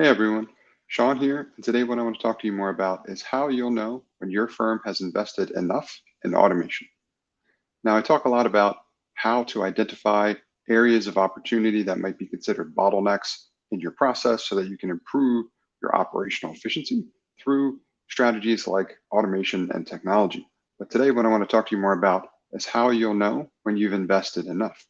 Hey everyone, Sean here, and today what I want to talk to you more about is how you'll know when your firm has invested enough in automation. Now, I talk a lot about how to identify areas of opportunity that might be considered bottlenecks in your process so that you can improve your operational efficiency through strategies like automation and technology. But today, what I want to talk to you more about is how you'll know when you've invested enough.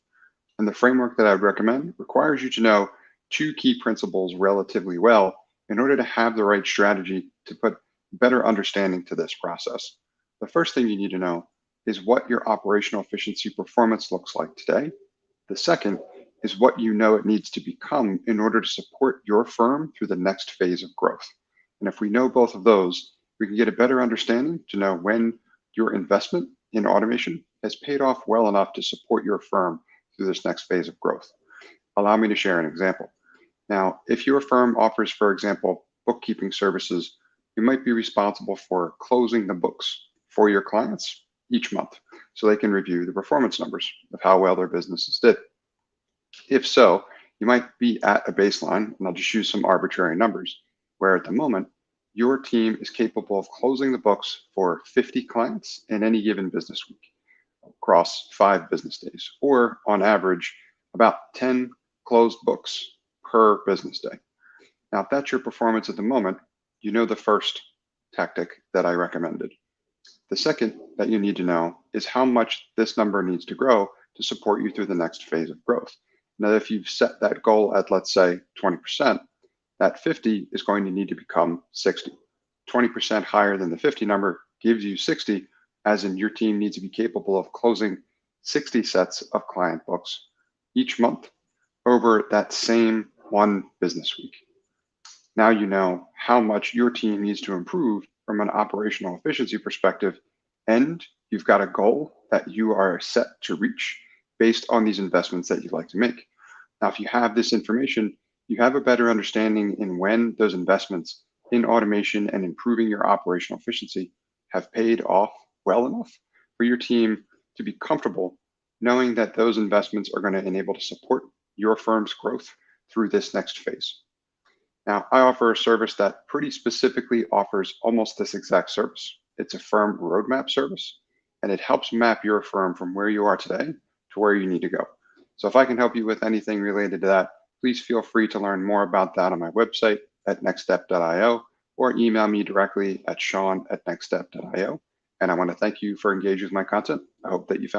And the framework that I would recommend requires you to know two key principles relatively well in order to have the right strategy to put better understanding to this process. The first thing you need to know is what your operational efficiency performance looks like today. The second is what you know it needs to become in order to support your firm through the next phase of growth. And if we know both of those, we can get a better understanding to know when your investment in automation has paid off well enough to support your firm through this next phase of growth. Allow me to share an example. Now, if your firm offers, for example, bookkeeping services, you might be responsible for closing the books for your clients each month so they can review the performance numbers of how well their businesses did. If so, you might be at a baseline, and I'll just use some arbitrary numbers, where at the moment, your team is capable of closing the books for 50 clients in any given business week across 5 business days, or on average, about 10 closed books per business day. Now, if that's your performance at the moment, you know the first tactic that I recommended. The second that you need to know is how much this number needs to grow to support you through the next phase of growth. Now, if you've set that goal at, let's say, 20%, that 50 is going to need to become 60. 20% higher than the 50 number gives you 60, as in your team needs to be capable of closing 60 sets of client books each month over that same one business week. Now you know how much your team needs to improve from an operational efficiency perspective, and you've got a goal that you are set to reach based on these investments that you'd like to make. Now, if you have this information, you have a better understanding in when those investments in automation and improving your operational efficiency have paid off well enough for your team to be comfortable knowing that those investments are going to enable to support your firm's growth through this next phase. Now, I offer a service that pretty specifically offers almost this exact service. It's a firm roadmap service, and it helps map your firm from where you are today to where you need to go. So if I can help you with anything related to that, please feel free to learn more about that on my website at nextstep.io or email me directly at sean@nextstep.io. And I want to thank you for engaging with my content. I hope that you found